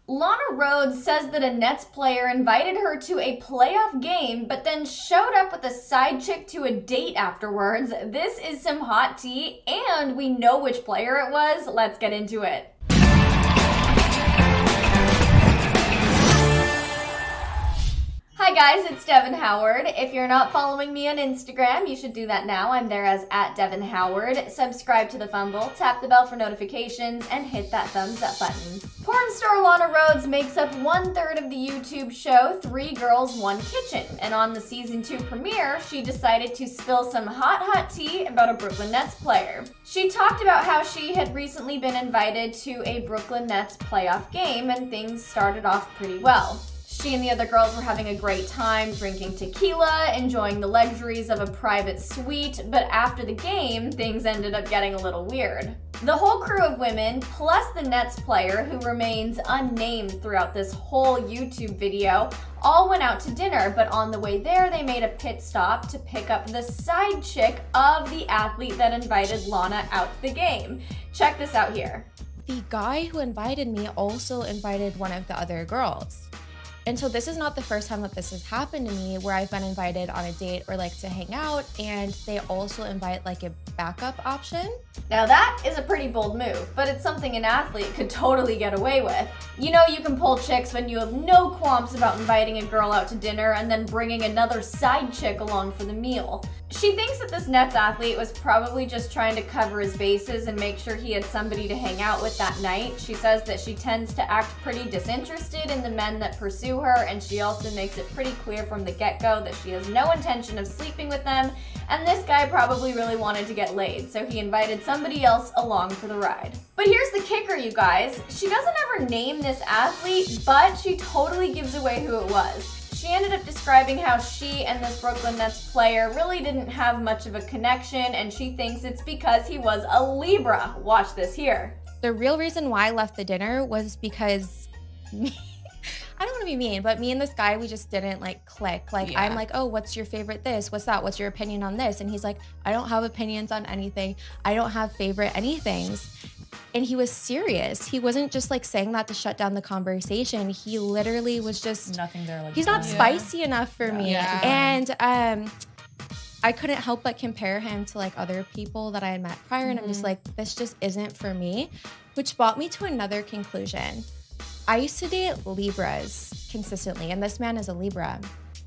Lana Rhodes says that a Nets player invited her to a playoff game, but then showed up with a side chick to a date afterwards. This is some hot tea, and we know which player it was. Let's get into it. Hi guys, it's Devin Howard. If you're not following me on Instagram, you should do that now. I'm there as @DevinHoward. Subscribe to the Fumble, tap the bell for notifications, and hit that thumbs up button. Porn star Lana Rhodes makes up 1/3 of the YouTube show 3 Girls, 1 Kitchen. And on the season 2 premiere, she decided to spill some hot tea about a Brooklyn Nets player. She talked about how she had recently been invited to a Brooklyn Nets playoff game, and things started off pretty well. She and the other girls were having a great time drinking tequila, enjoying the luxuries of a private suite, but after the game, things ended up getting a little weird. The whole crew of women, plus the Nets player, who remains unnamed throughout this whole YouTube video, all went out to dinner, but on the way there, they made a pit stop to pick up the side chick of the athlete that invited Lana out to the game. Check this out here. The guy who invited me also invited one of the other girls. And so this is not the first time that this has happened to me, where I've been invited on a date or like to hang out, and they also invite like a backup option. Now that is a pretty bold move, but it's something an athlete could totally get away with. You know, you can pull chicks when you have no qualms about inviting a girl out to dinner and then bringing another side chick along for the meal. She thinks that this Nets athlete was probably just trying to cover his bases and make sure he had somebody to hang out with that night. She says that she tends to act pretty disinterested in the men that pursue her, and she also makes it pretty clear from the get-go that she has no intention of sleeping with them, and this guy probably really wanted to get laid, so he invited somebody else along for the ride. But here's the kicker, you guys. She doesn't ever name this athlete, but she totally gives away who it was. She ended up describing how she and this Brooklyn Nets player really didn't have much of a connection, and she thinks it's because he was a Libra. Watch this here. The real reason why I left the dinner was because I don't want to be mean, but me and this guy, we just didn't like click. Like, yeah. I'm like, oh, what's your favorite this? What's that? What's your opinion on this? And he's like, I don't have opinions on anything. I don't have favorite anythings. And he was serious. He wasn't just like saying that to shut down the conversation. He literally was just nothing there. Like, he's not spicy enough for me. Yeah. And I couldn't help but compare him to like other people that I had met prior. And I'm just like, this just isn't for me, which brought me to another conclusion. I used to date Libras consistently, and this man is a Libra.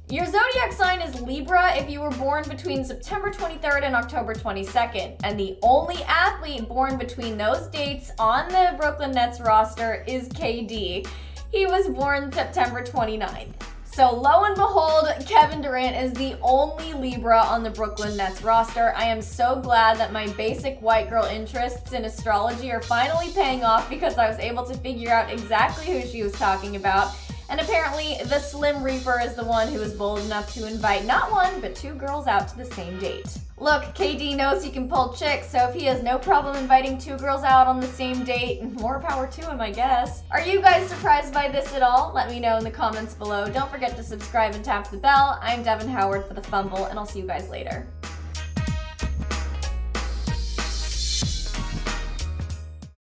Your zodiac sign is Libra if you were born between September 23rd and October 22nd. And the only athlete born between those dates on the Brooklyn Nets roster is KD. He was born September 29th. So lo and behold, Kevin Durant is the only Libra on the Brooklyn Nets roster. I am so glad that my basic white girl interests in astrology are finally paying off, because I was able to figure out exactly who she was talking about. And apparently, the Slim Reaper is the one who was bold enough to invite not 1, but 2 girls out to the same date. Look, KD knows he can pull chicks, so if he has no problem inviting 2 girls out on the same date, more power to him, I guess. Are you guys surprised by this at all? Let me know in the comments below. Don't forget to subscribe and tap the bell. I'm Devin Howard for The Fumble, and I'll see you guys later.